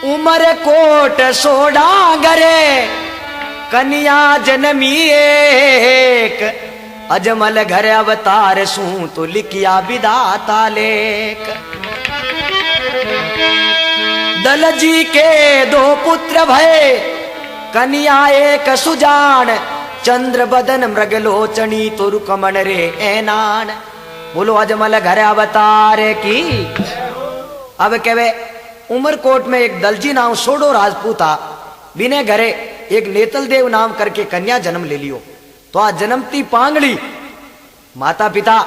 Umar coat soda गरे कन्या जन्मी एक, अजमल घर अवतार सू तो लिखिया विधाता लेख। दल जी के दो पुत्र भय, कन्या एक सुजान, चंद्र बदन मृगलोचनी तो रुकमण रे ऐनान। बोलो अजमल घर अवतार की। अब कहवे उमरकोट में एक दलजी नाम सोडो राजपूत था, बिने घरे एक नेतल देव नाम करके कन्या जन्म ले लियो। तो आज जन्मती पांगड़ी, माता पिता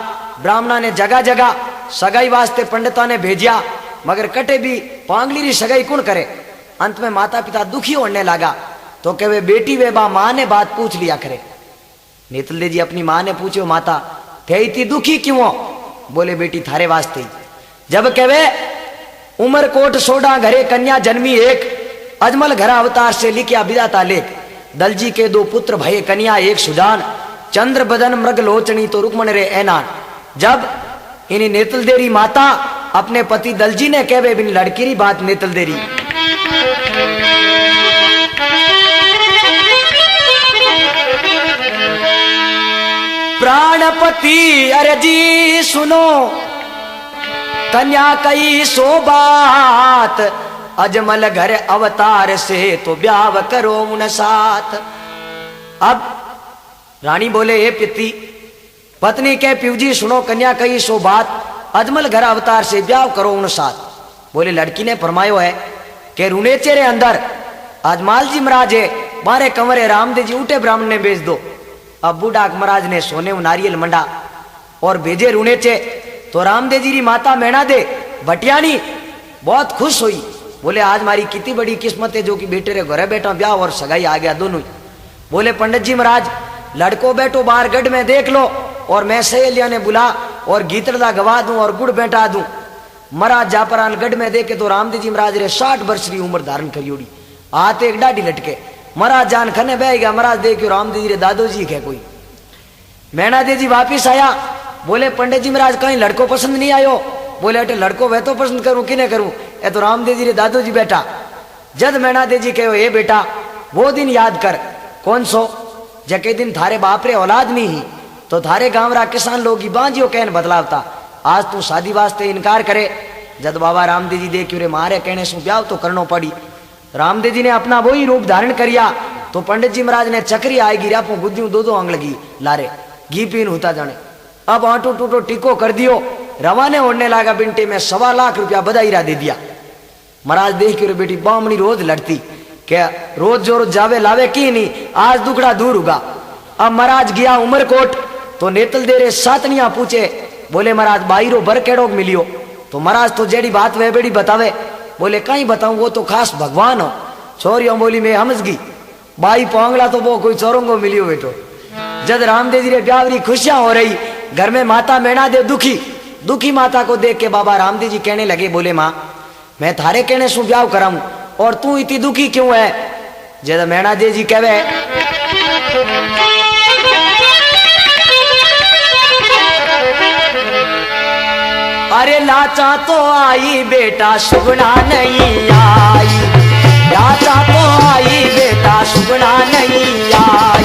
ब्राह्मणा ने जगह जगह सगाई वास्ते पंडिता ने भेजिया, मगर कटे भी पांगड़ी री सगाई कौन करे। अंत में माता पिता दुखी होने लगा, तो कहे बेटी वे बा मां ने बात पूछ लिया करे। नेतल देव जी अपनी मां ने पूछो, माता थे इतनी दुखी क्यों हो? बोले बेटी थारे वास्ते। जब कहे उमरकोट सोडा घरे कन्या जन्मी एक, अजमल घर अवतार से लिखिया विधाता लेख। दलजी के दो पुत्र भये कन्या एक सुजान, चंद्र बदन मृग लोचनी तो रुकमण रे ऐनान। जब इन्हीं नेतल देरी माता अपने पति दलजी ने कहे बिन लड़की री बात नेतल देरी। प्राणपति अरे जी सुनो, कन्या कई सो बात, अजमल घर अवतार से तो ब्याह करो उन साथ। अब रानी बोले हे पिती, पत्नी के पिवजी सुनो, कन्या कई सो बात, अजमल घर अवतार से ब्याह करो उन साथ। बोले लड़की ने फरमायो है कि रुनेचे रे अंदर अजमाल जी महाराज है, मारे कंवरे रामदेव जी उठे ब्राह्मण ने भेज दो। अब बूढ़ा महाराज ने सोने नारियल मंडा और भेजे रुनेचे। तो रामदेव जी री माता मैना दे भटियानी बहुत खुश हुई। बोले आज मारी कितनी बड़ी किस्मत है जो कि बेटे रे घरे बैठा ब्याह और सगाई आ गया दोनों ही। बोले पंडित जी महाराज लड़को बैठो बाहर गढ़ में देख लो, और मैं सहेलिया ने बुला और गीतड़ा गवा दूं और गुड़ बैठा दूं। महाराज जापरान गढ़ में देखे तो रामदेव जी महाराज रे 60 वर्ष की उम्र धारण करी उड़ी, हाथ एक डाढ़ी लटके। महाराज जान खने बह गया। महाराज देखियो रामदेव जी रे दादो जी है कोई। मैना देव जी वापिस आया, बोले पंडित जी महाराज कहीं लड़को पसंद नहीं आयो। बोले अटे लड़को वह तो पसंद करूं किने करूं, ए तो रामदेव जी रे दादो जी बैठा। जद मैना देव जी कहो ए बेटा वो दिन याद कर। कौन सो? जके दिन थारे बाप रे औलाद नहीं ही, तो थारे गांव रा किसान लोग की बांजियो कहन बदलावता। आज तू शादी वास्ते इनकार करे। जद बाबा रामदेव जी देखियो रे मारे कहने सु ब्याह तो करनो पड़ी। रामदेव जी ने अपना वही रूप धारण करिया। तो पंडित जी महाराज ने चक्री आई गिरा पो गुद्दियों दो अंगलगी लारे घी पीन होता जाने। अब आटो टूटो टिको कर दियो, रवाने उड़ने लगा। बिंटे में 1.25 लाख रुपया बधाईरा दे दिया। महाराज देख के बेटी बामणी रोज लड़ती क्या रोज जो रोज जावे लावे की नहीं, आज दुखड़ा दूर होगा। अब महाराज गया उमरकोट, तो नेतल देरे सातनिया पूछे। बोले महाराज बाईरो भर केड़ो मिलियो। तो महाराज तो जेड़ी बात वे बेड़ी बतावे। बोले कहीं बताऊं वो तो खास भगवान हो। छोरियों बोली मैं समझ गई, बाई पोंगला तो वो कोई चोरोंगो मिलियो बेटो। जद रामदेव जी रे ब्यावरी खुशियां हो रही, घर में माता मैना दे दुखी माता को देख के बाबा रामदेव जी कहने लगे, बोले माँ मैं थारे कहने सु ब्याह कराऊं और तू इतनी दुखी क्यों है? जद मैना देव जी कहवे अरे लाचा तो आई बेटा सुगना नहीं आई, लाचा तो आई बेटा सुगना नहीं आई।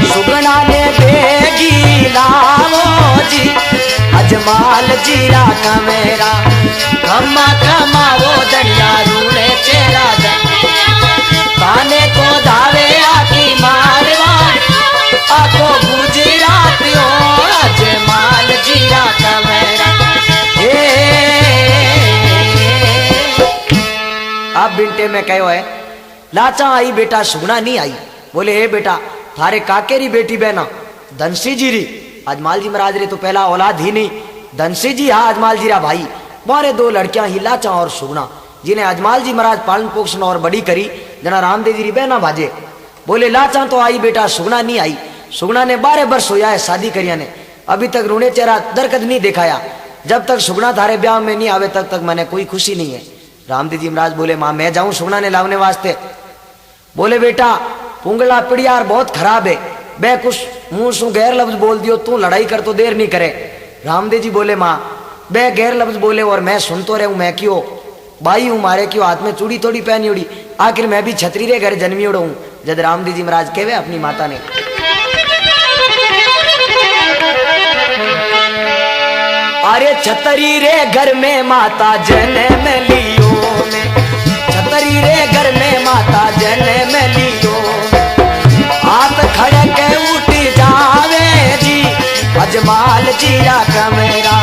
सुगना ने बेगी लावो जी, अजमाल जीरा का मेरा खम्मा कमावो दनिया रूने चेरा खाने को दावे आकी मारवा आको गुजरातियों, अजमाल जीरा का मेरा। अब बिंटे में कहो है लाचा आई बेटा सुगना नहीं आई। बोले हे बेटा थारे काकेरी बेटी बहना धनसी जी री, अजमाल जी महाराज रे तो पहला औलाद ही नहीं। धनसी जी हाँ अजमाल जी रा भाई, मारे 2 लड़कियां ही लाचा और सुगना, जिन्हें अजमाल जी महाराज पालन पोषण और बड़ी करी, जना रामदेव जी री बहना भाजे। बोले लाचा तो आई बेटा सुगना नहीं आई। सुगना ने 12 वर्ष होया है शादी करिया ने, अभी तक रूने चेहरा दरकत नहीं दिखाया। जब तक सुगना थारे ब्याह में नहीं आवे तब तक मैंने कोई खुशी नहीं है। रामदेव जी महाराज बोले माँ मैं जाऊं सुगना ने लावने वास्ते। बोले बेटा पुंगला पिड़ियार बहुत खराब है, बे कुछ मुंह सु गैर लफ्ज बोल दियो, तू लड़ाई कर तो देर नहीं करे। रामदेव जी बोले माँ बे गैर लफ्ज बोले और मैं सुन तो रहूं, मैं क्यों? भाई हूं, मारे क्यों हाथ में चूड़ी थोड़ी पहनी उड़ी, आखिर मैं भी छतरी रे घर जन्मी उड़ो हूं। जद रामदेव जी महाराज कहवे अपनी माता ने, अरे छतरी रे घर में माता जन्म लियो में, छतरी रे घर में माता जन्म लियो, हाथ खड़े के उठ जावे जी अजमाल जीरा कमरा,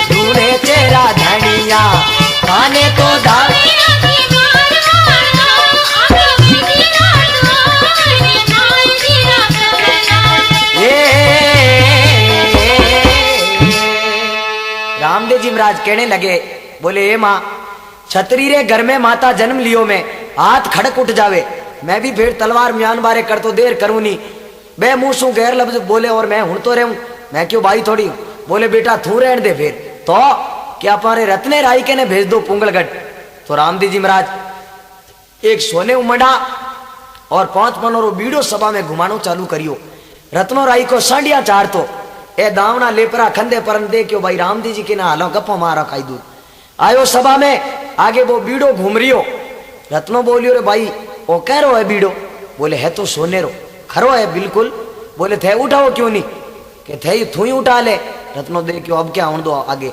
तूने चेहरा धनिया खाने तो रामदेव जी महाराज कहने लगे, बोले ए माँ, छतरी रे घर में माता जन्म लियो में, हाथ खड़क उठ जावे, मैं भी फिर तलवार म्यान बारे कर तो देर करूं नहीं, बे मुंह सू गैर लफ्ज बोले और मैं हूं तो रहूं, मैं क्यों भाई थोड़ी हूं। बोले बेटा थू रहने दे फिर तो क्या हमारे रत्ने राई के ने भेज दो पुंगलगढ़। तो रामदेव जी महाराज एक सोने उमड़ा और 5 मनोरो बीड़ो सभा में घुमानो चालू करियो, रत्नो राई को सांडिया चार तो ए दावना लेपरा खंदे परन दे क्यों भाई रामदेव जी के ना हालो गप्पो मारा खाई दूध आयो सभा में, आगे वो बीड़ो घूम रियो, रत्नो बोलियो रे भाई ओ कह रो है बीड़ो, बोले है तो सोने रो खरो है बिल्कुल, बोले थे उठाओ क्यों नहीं, के थे थू ही उठा ले, रत्नो दे क्यों अब क्या होने दो आगे,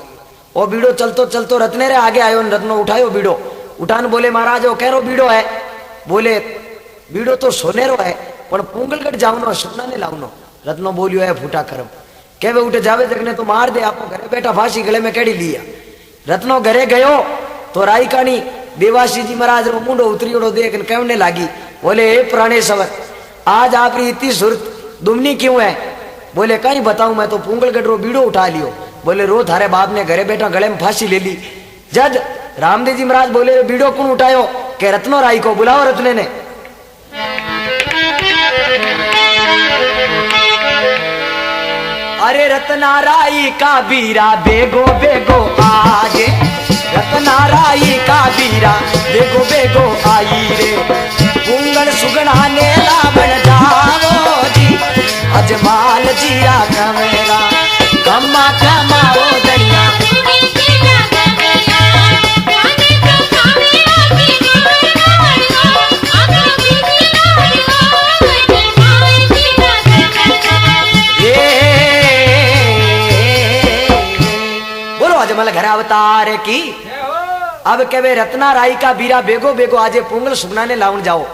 ओ बीड़ो चलतो चलतो रत्ने रे आगे आयो, रत्नो उठायो बीड़ो, उठान बोले महाराज ओ कह रो बीड़ो है, बोले बीड़ो तो सोने रो है पण पुंगलगढ़ जावनो सुना ने लावनो, रत्नो बोलियो है फूटा करम, केवे उठे जावे जगने तो मार दे, आपको घरे बैठा फांसी गले में केड़ी लिया। रत्नो घरे गयो तो राई कानी देवासी जी महाराज रो मुंडो उतरीड़ो देख कहने लागी, बोले ए पुराने सवर आज आपरी इतनी सुरत दुमनी क्यों है, बोले कहीं बताऊं मैं तो पुंगलगढ़ रो बीड़ो उठा लियो, बोले रो थारे बाप ने घरे बैठा गले में फांसी ले ली। जज रामदेव जी महाराज बोले बीड़ो कौन उठायो, के रत्नो राई को बुलाओ, रत्ने ने अरे रत्ना राई का बीरा बेगो बेगो आजे, रत्ना राई का बीरा बेगो बेगो आई रे, पुंगल सुगना ने लावण जावो जी अजमाल जीरा कमेरा, कम्मा कमाओ दरिया अजमल घर अवतार की। अब कहे रत्ना राई का बीरा बेगो बेगो आजे पुंगल सुगना ने लाउन जाओ।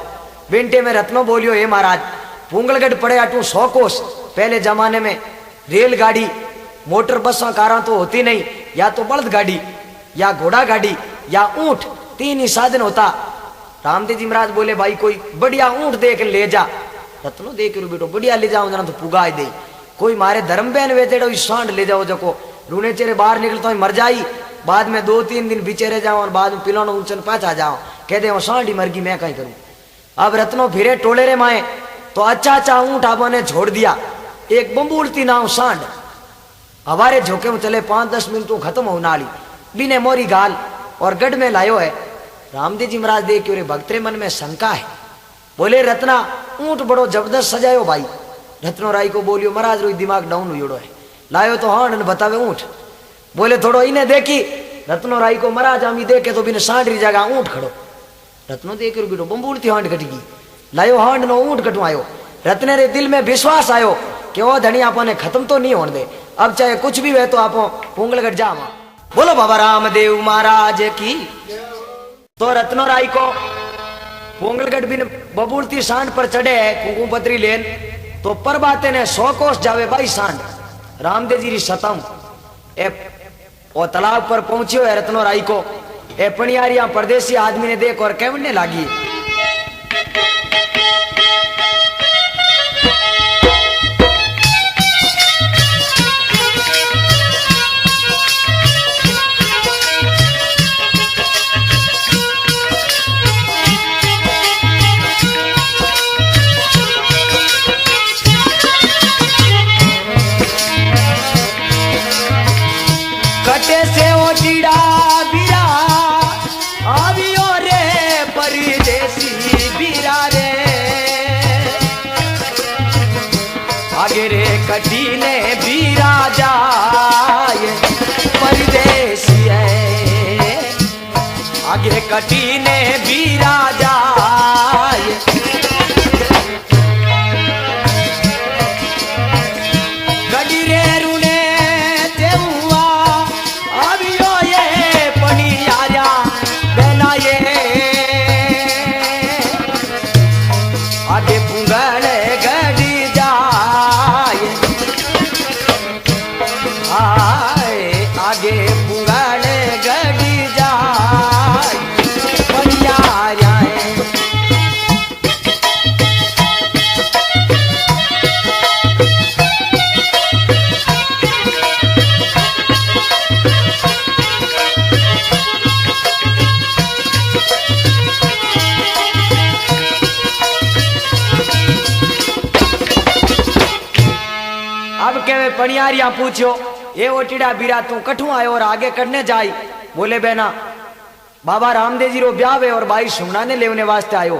बिंटे में रत्नो बोलियो हे महाराज पुंगलगढ़ पड़े आटू 100 कोस, पहले जमाने में रेलगाड़ी मोटर बसा कारा तो होती नहीं, या तो बलद गाड़ी या घोड़ा गाड़ी या ऊंट, 3 ही साधन होता। रामदेव जी महाराज बोले भाई कोई बढ़िया ऊंट देख ले जा, रत्नो देख रो बेटो बढ़िया ले जाओ जना तो पुगा दे, कोई मारे धर्म बहन वेचेड़ो सांड ले जाओ जको रूने चेरे बाहर निकलता मर जाई, बाद में 2-3 दिन पीछे रह जाओ और बाद में पिलानो ऊंचन पाछा जाओ, कह दे सांड ही मर गई मैं कहीं करूं। अब रत्नो फिरे टोले रे माए तो अच्छा ऊंट आपो ने छोड़ दिया, एक बम्बूलती नाव सांड हमारे झोंके में चले 5-10 मिनट तो खत्म होना ली, बिने मोरी गाल और गढ़ में लायो है। रामदेव जी महाराज देख रे भक्तरे मन में शंका है, बोले रत्ना ऊंट बड़ो जबरदस्त सजायो भाई। रत्नो राई को बोलियो महाराज रो दिमाग डाउन हुई है, लायो तो हाँ बतावे ऊंट, बोले थोड़ो इन्हें देखी। रत्नो राई को महाराज आमी देखे तो बिना सांड री जगह ऊंट खड़ो, रत्नो देख रो बेटो बम्बूल थी हांड कटगी, लायो हांड नो ऊंट कटवायो। रत्ने रे दिल में विश्वास आयो कि वो धनी आपो ने खत्म तो नहीं होने दे, अब चाहे कुछ भी हुए तो आपो पुंगलगढ़ जावा। बोलो बाबा रामदेव महाराज की। तो रत्नो राई को पुंगलगढ़ बिन बबूलती सांड पर चढ़े है कुंकुम पत्री लेन, तो पर बाते ने 100 कोस जावे भाई सांड। रामदेव जी री सतम ए और तालाब पर पहुंचियो है रत्नो राई को, ए पणियारिया परदेसी आदमी ने देख और कहने लागी, कटे से ओ जीड़ा बीरा आवियो रे परदेसी बीरा रे, आगे कटीने बीरा जाए। गडी रे रुने तेहुआ अभियो ये पनियारा बेना ये आगे पुंगल गडी जाए। आगे पुंगल गडी जाए पनियारा। अब के पनियारिया पूछो ये ओटीडा बीरा तू कठू आयो और आगे करने जाई। बोले बहना बाबा रामदेव जी रो ब्याह है और बाई सुमना ने लेवने वास्ते आयो।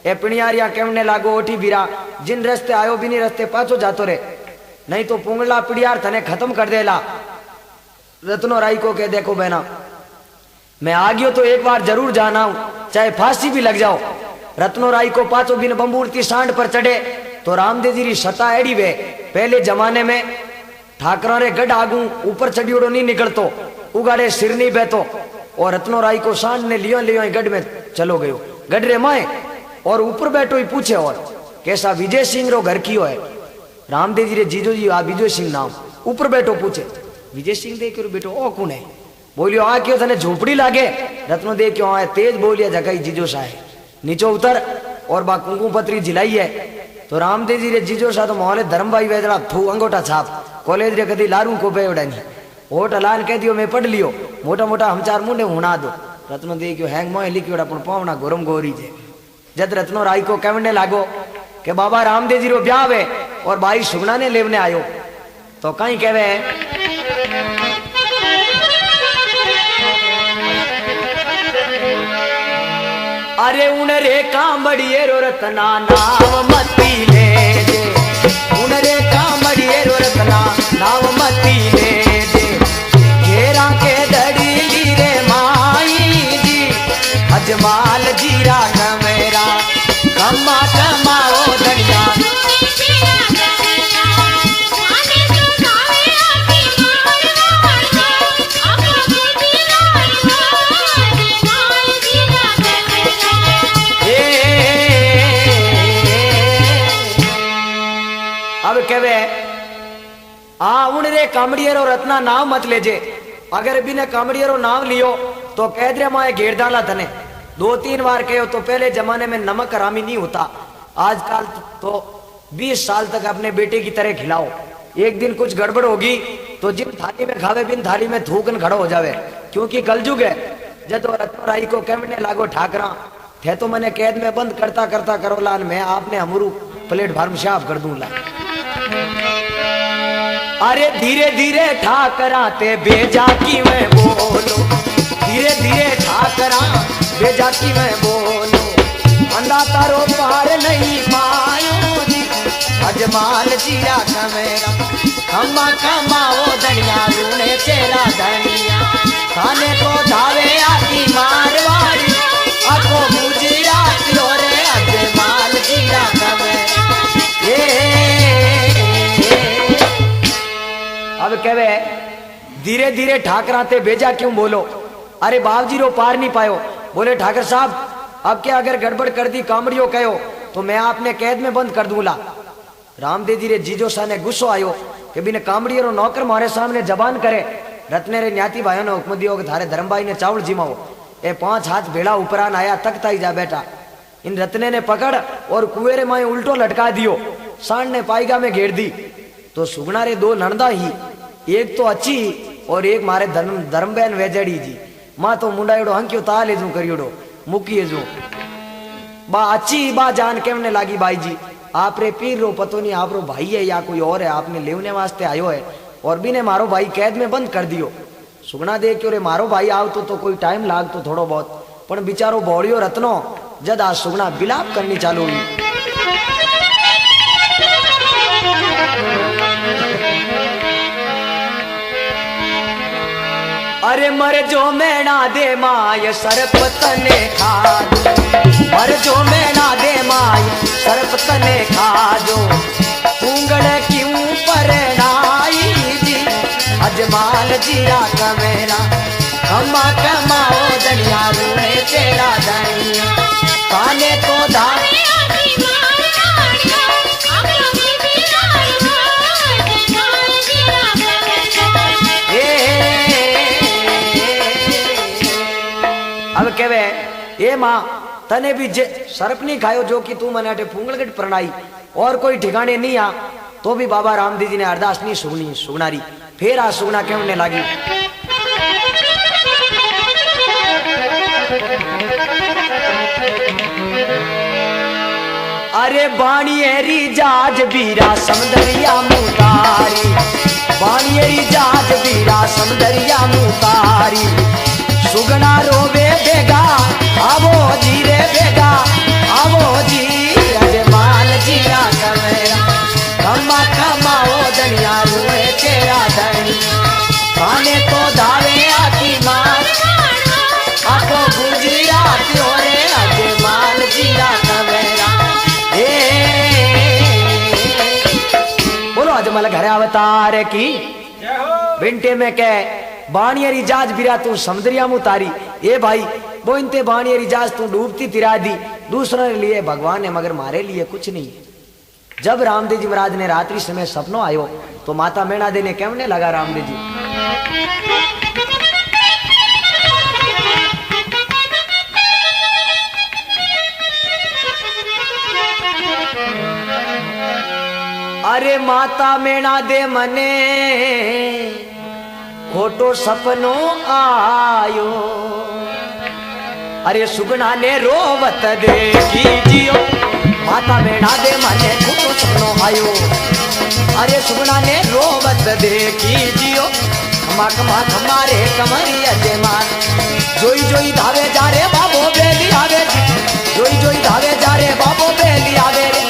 ए पनियारिया कहने लागो ओटी बीरा जिन रस्ते आयो बिनी रस्ते पाछो जातो रे, नहीं तो पुंगला पिड़ियार थने खत्म कर देला। रत्नो राई को कह देखो बहना मैं आ गयो तो एक बार जरूर जाना हूं, चाहे फांसी भी लग जाओ। रत्नो राई को पाछो बिन बंबूरती सांड पर चढ़े तो रामदेव जी री सता एड़ी वे। पहले जमाने में ठाकरा रे गढ़ आगू ऊपर चढ़ियोड़ो नहीं निकलतो, उगाड़े सिर नहीं बहतो। और रत्नो राई को सांड ने लियो लियो गढ़ में चलो गयो। गढ़ रे माए और ऊपर बैठो ही पूछे और कैसा विजय सिंह रो घर की है। रामदेव जी रे जीजो जी आ विजय सिंह नाम। ऊपर बैठो पूछे विजय सिंह देख के बेटो ओ कौन है। बोलियो आ क्यों तने झोपड़ी लागे। रत्नो देख क्यों आए तेज बोलिया जगाई जीजो सा है नीचो उतर और बा कुंकुम पत्री जिलाई है। तो रामदेव जी रे जीजो सा तो मोहल्ले धर्म भाई वेदड़ा थू अंगोठा छाप कॉलेज रे कदी लारू को बेवड़ा नहीं होट लान कह दियो मैं पढ़ लियो मोटा मोटा हम चार मुंडे हुना दो। रत्नो देखियो हैंग मोह लिखियोड़ा पण पावना गोरम गोरी जे। जद रत्नो राई को कहने लागो कि बाबा रामदेव जी रो ब्याह है और बाई सुगना ने लेवने आयो। तो कहीं कहवे अरे उन रे कांबड़िए रो रतना नाम मती ले दे। उन रे कांबड़िए रो रतना नाम मती ले दे। घेरा के दड़ी रे माई जी अजमाल जीरा न मेरा कमा कमाओ धनिया। अब कहवे आ उन रे कामड़ियरो रत्ना नाम मत लेजे। अगर बिना कामड़ियरो नाम लियो तो कह दे माए घेर डाला तने। 2-3 बार कहो तो पहले जमाने में नमक हरामी नहीं होता। आजकल तो 20 साल तक अपने बेटे की तरह खिलाओ। एक दिन कुछ गड़बड़ होगी तो जिन थाली में खावे बिन थाली में थूकन खड़ो हो जावे, क्योंकि कलयुग है। जब रत्नो राई को कहने लागो ठाकरा थे तो मैंने कैद में बंद करता करता करो लान मैं आपने हमरू प्लेट भर साफ कर दूंगा। अरे धीरे धीरे ठाकरा ते बेजा की मैं बोलो। धीरे धीरे ठाकरा बेजा की मैं बोलो। अंधा तारो पार नहीं पायो जी अजमाल जीरा का मेरा खम्मा कमाओ धनिया लूने तेरा धनिया। खाने को धावे आती मारवाड़ी आको गुजराती और अजमाल जीरा का मेरा। अब कहवे धीरे धीरे ठाकरा ते भेजा क्यों बोलो। अरे बाप जी रो पार नहीं पायो। बोले ठाकर साहब अब क्या अगर गड़बड़ कर दी कामड़ियों कहो तो मैं आपने कैद में बंद कर दूंगा। रामदेव जी रे जीजो सा ने गुस्सो आयो कि बिना कामड़ियों नौकर मारे सामने जबान करे। रत्ने रे न्याती भाइयों ने हुक्म दियो कि थारे धर्म भाई ने चावल जिमाओ। ए 5 हाथ भेड़ा ऊपरान आया तकता ही जा बैठा। इन रत्ने ने पकड़ और कुएं रे माए उल्टो लटका दियो। सांड ने पाईगा में घेर दी। तो सुगना रे 2 नंदा ही, एक तो अच्छी और एक मारे धर्म बहन वेजड़ी जी। माँ तो मुंडाइडो हंक्यो ताले जू करियोडो मुकिए जू बा अच्छी बा जान केमने लागी भाई जी आप रे पीर रो पतो नहीं आप रो भाई है या कोई और है, आपने लेवने वास्ते आयो है और भी ने मारो भाई कैद में बंद कर दियो। सुगना देख क्यों रे मारो भाई आओ तो कोई टाइम लाग तो थोड़ो बहुत, पण बिचारो बौड़ियो रत्नो जद आज सुगना बिलाप करनी चालू हुई। अरे अरे मर जो मैं ना दे माय सर्प तने खा जो, मर जो मैं ना दे माय सर्प तने खा जो, पूंगड़ क्यों पर नाई जी अजमाल जीरा कमेरा, कमा कमाओ दनिया रूए तेरा दनिया, काने तो धाम अब कहवे ए मां तने भी सर्प नहीं खायो जो कि तू मने अटे फूंगलगढ़ प्रणाई और कोई ठिकाने नहीं आ, तो भी बाबा रामदेव जी ने अरदास नहीं सुगनी सुगनारी, फिर आ सुगना कहने लगी। अरे बाणियेरी जाज बीरा समदरिया मुतारी, बाणियेरी जाज बीरा समदरिया मुतारी, सुगना रोवे बेगा आवो जी रे बेगा आवो जी अजमाल जीरा कमेरा, कमा कमाओ दनिया रूए तेरा दनिया, खाने तो धावे आती मार आखो गुजरा प्योरे अजमाल जीरा कमेरा। बोलो अजमल घर अवतार की बिंटे में कह बाणियरी जाज बिरा तू समुद्रिया में उतारी, ए भाई वो इनते बाणियरी जाज तू डूबती तिरा दी, दूसरों के लिए भगवान है मगर मारे लिए कुछ नहीं। जब रामदेव जी महाराज ने रात्रि समय सपनों आयो तो माता मेणा देने कहने लगा रामदेव जी, अरे माता मेणा दे मने खोटो सपनो आयो, अरे सुगना ने रोवत देखी जियो, माता मेणा दे मने खोटो सपनो आयो, अरे सुगना ने रोवत देखी जियो, मक मक मारे कमरी अजमान, जोई जोई धावे जा रे बाबो बेली आवे, जोई जोई धावे जा रे बाबो बेली आवे रे,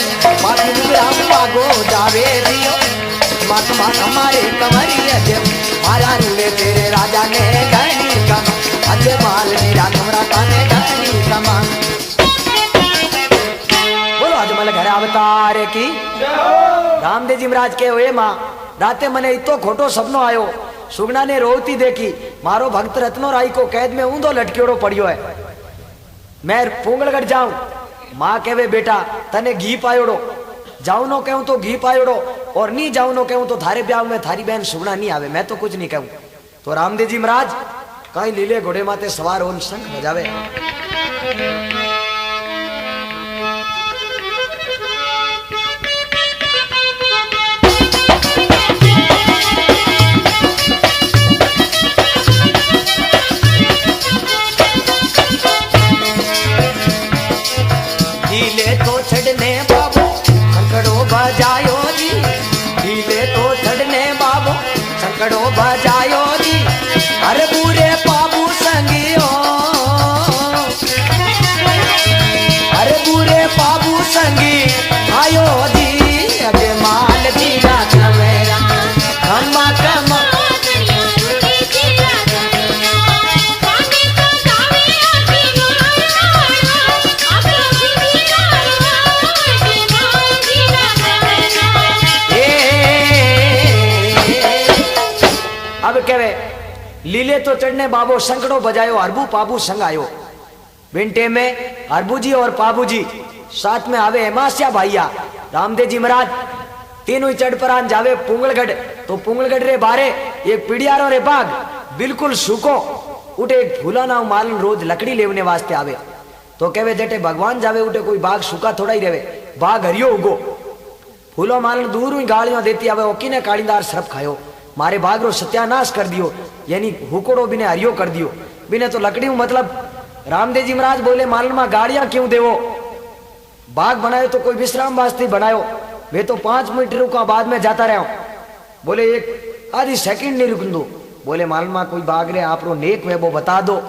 माती दुराम बागो जावे जियो, मक मक मारे कमरी अजमान, मारा रूले तेरे राजा ने गहनी कम, अजमाल मेरा कमरा ताने गहनी कमा। बोलो अजमल घर अवतार की रामदेव जी महाराज के हुए मां राते मने इतो खोटो सपनो आयो, सुगना ने रोती देखी, मारो भक्त रत्नो राई को कैद में ऊंधो लटकेड़ो पड़ियो है, मैं पूंगलगढ़ जाऊं। मां कहवे बेटा तने घी पायोड़ो, जाऊं नो कहूं तो घी पायोड़ो, और नहीं जाऊं नो कहूं तो थारे ब्याह में थारी बहन सुगना नहीं आवे, मैं तो कुछ नहीं कहूं। तो रामदेव जी महाराज कई लीले घोड़े माते सवार होन शंख बजावे, लीले तो छड़ने बाबू संकड़ो बजायो जी, लीले तो छड़ने बाबू संकड़ो बजायो जी, अरे बुरे बाबू संगियो, अरे बुरे बाबू संगी आयो जी, अजमाल जीरा कमेरा, कमा कमा अब कहे लीले तो चढ़ने बाबो संकड़ो बजायो, हरबू पाबू संग आयो। बिंटे में हरबू जी और पाबू जी साथ में आवे हेमास्या भाईया। रामदेव जी महाराज तीनों ही चढ़ पर जावे पुंगलगढ़, तो पुंगलगढ़ रे बारे एक पिड़ियारो रे बाग बिल्कुल सूखो उठे एक फूला ना मालन रोज लकड़ी लेवने वास्ते आवे, तो कहवे जेटे भगवान जावे उठे कोई बाग सूखा थोड़ा ही रहे, बाग हरियो उगो, फूलो मालन दूर ही गालियां देती आवे, ओकी ने कालीदार सरप खायो, मारे बाग रो सत्यानाश कर दियो, यानी हुकोड़ो बिने हरियो कर दियो, बिने तो लकड़ी मतलब। रामदेव जी महाराज बोले मालन में गाड़ियां क्यों देवो, बाग बनायो तो कोई विश्राम वास्ते बनायो, वे तो 5 मिनट रुका बाद में जाता रहो, बोले एक आधी सेकंड नहीं रुकन दो, बोले मालन में कोई बाग रे आप रो नेक वे वो बता दो,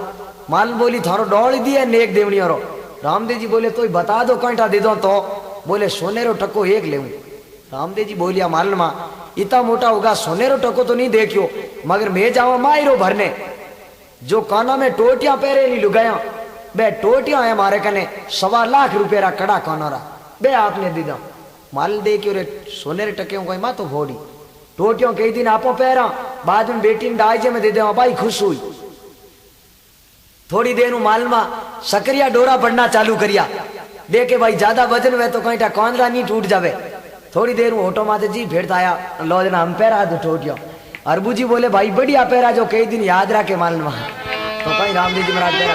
मालन बोली थारो डोल दिए नेक देवनी रो, रामदेव जी बोले तो बता दो कंटा दे दो, तो बोले सोनेरो टको एक ले। रामदेव जी बोलिया मालन में इतना मोटा होगा सोनेरो टको तो नहीं देखियो, मगर मैं जाऊं मायरो भरने, जो काना में टोटियां पहरे ली लुगाया बे टोटियां है मारे कने 1.25 लाख रुपये रा कड़ा काना रा बे आपने दीदा माल दे के रे सोने रे टके कोई मा तो फोड़ी टोटियों कई दिन आपो पहरा बाद में बेटी ने डाइजे में दे दे भाई खुश हुई। थोड़ी देर माल में सकरिया डोरा पड़ना चालू करिया देखे भाई ज्यादा वजन हुए तो कहीं कौंदरा नहीं टूट जावे। थोड़ी देर ऑटो माते जी फेरता आया लो जना हम पैरा दो टोटियों अरबू जी बोले भाई बढ़िया पैरा जो कई दिन याद रखे माल में तो कहीं रामदेव जी महाराज पैरा।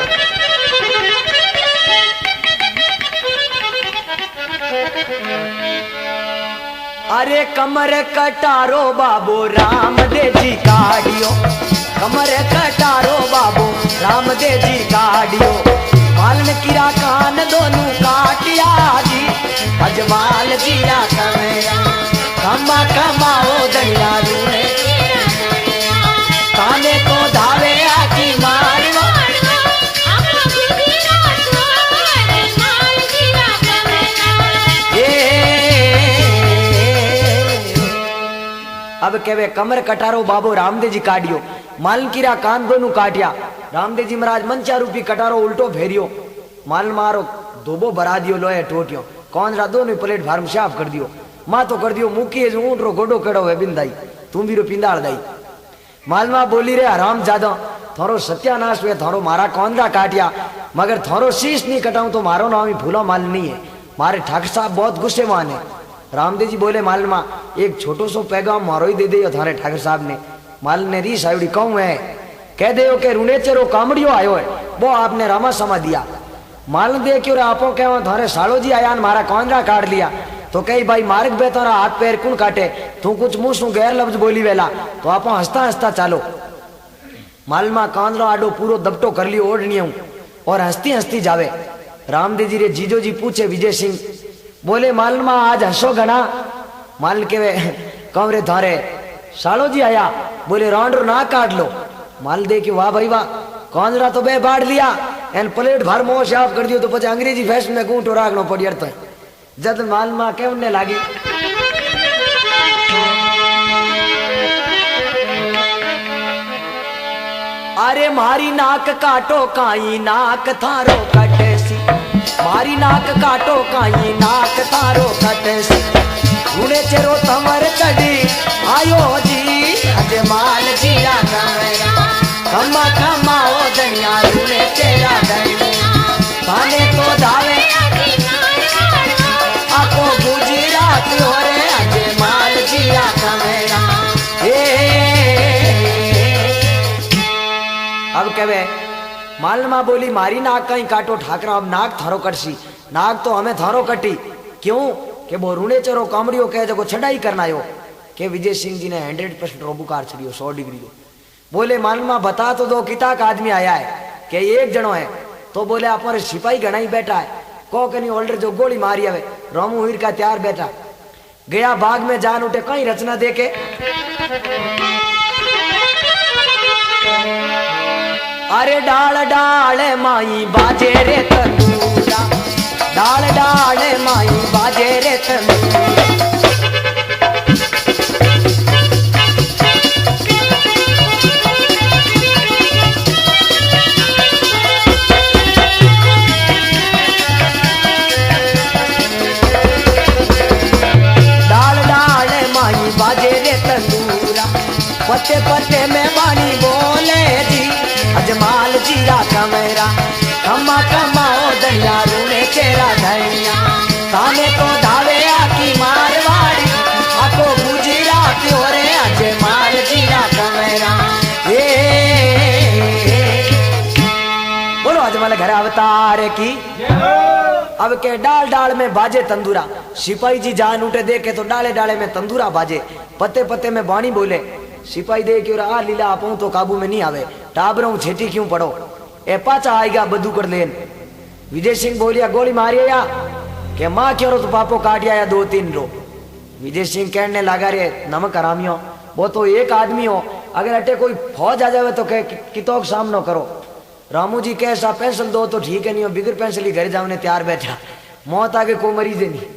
अरे कमर कटारो बाबू रामदेव जी काढ़ियो कमर कटारो बाबू रामदेव जी काढ़ियो मालन किरा कान दोनों काटिया जी अजमाल जीरा कमेरा कमा कमाओ दनिया रूने काने को धावे आकी मारवा अब कहवे कमर कटारो बाबू रामदेव जी काटियो मालन किरा कान दोनों काटिया रामदेव जी महाराज मंचा रूपी कटारो उल्टो फेरियो माल मारो धोबो भरा दियो लोहे टोटियो कौन रा दोनों प्लेट फार्म साफ कर दियो मां तो कर दियो मुकी ऊंट रो गोडो कड़ो है बिंदाई तुम भी रो पिंदाड़ दाई माल मां बोली रे हराम ज्यादा थारो सत्यानाश हुए थारो मारा कौन रा काटिया मगर थारो शीश नहीं कटाऊं तो मारो नाम ही भूला माल नहीं है मारे ठाकुर साहब बहुत गुस्से मान है। रामदेव जी बोले माल मां एक छोटो सो पैगाम मारो ही दे दे थारे ठाकुर साहब ने माल ने री साइडी कहूं है कह दे के रुणेचरो कामड़ियो आयो है वो आपने रामा समा दिया माल दे क्यों आपो कह थारे सालो जी आया मारा कौंदरा काट लिया तो कही भाई मार्ग बे तारा हाथ पैर कौन काटे तू कुछ मुंह सु गैर लफ्ज बोली वेला तो आप हंसता हंसता चालो माल मा कांदरो आडो पूरो दबटो कर लियो ओढ़नी और हंसती हंसती जावे। रामदेव जी रे जीजो जी पूछे विजय सिंह बोले माल मा आज हंसो घना माल के कहूं रे थारे सालो जी आया बोले रांडो ना काट लो माल दे के वाह भाई वाह कौंदरा तो बे बाढ़ लिया एन प्लेट भर मोह साफ कर दियो तो पचे अंग्रेजी फैशन में गूंठो राखनो पड़ियर तो जद माल मा के उन्ने लागी अरे मारी नाक काटो काई नाक थारो कटेसी मारी नाक काटो काई नाक थारो कटेसी गुणे चेरो तमर कड़ी आयो जी अजमाल जीरा कमेरा कमा कमाओ दनिया गुणे चेरा दनिया थाने तो दावे आपो गुजरात होरे अजमाल जीरा कमेरा अब कहवे माल मां बोली मारी नाक कहीं काटो ठाकरा अब नाक थारो कटसी नाक तो हमें थारो कटी क्यों के वो रूणे चरो कामड़ियो कहे जो छड़ाई करना आयो के विजय सिंह जी ने 100% रोबुकार छड़ियो 100 डिग्री बोले माल मां बता तो दो किता का आदमी आया है के एक जनो है तो बोले आप सिपाही घना ही बैठा है को कहीं ओल्डर जो गोली मारी हवे रामू हीर का तैयार बैठा गया बाग में जान उठे कहीं रचना देके अरे डाल डाल माई बाजे रे तंदूरा डाल डाल माई बाजे रे तंदूरा डाल डाल माई बाजे रे तंदूरा पत्ते पत्ते में बानी बोले जी अजमाल जीरा कमेरा कमा कमाओ दनिया रूने चेरा धनिया ताने तो धावे आकी मारवाड़ी आको गुजरात होरे अजमाल जीरा कमेरा बोलो अजमाल घर अवतार की अब के डाल डाल में बाजे तंदूरा सिपाही जी जान उठे देखे तो डाले डाले में तंदूरा बाजे पत्ते पत्ते में बाणी बोले सिपाही दे क्यों आ लीला आपू तो काबू में नहीं आवे टाबरों छेटी क्यों पड़ो ए पाचा आएगा बदू कर लेन विजय सिंह बोलिया गोली मारी या के माँ क्यों तो पापो काटिया या 2-3 रो विजय सिंह कहने लगा रे नमक हरामियों वो तो एक आदमी हो अगर अटे कोई फौज आ जावे तो कह कितो सामनो करो रामू जी कैसा पेंसिल दो तो ठीक है नहीं हो बिगर पेंसिल ही घर जाने तैयार बैठा मौत आगे को मरीज नहीं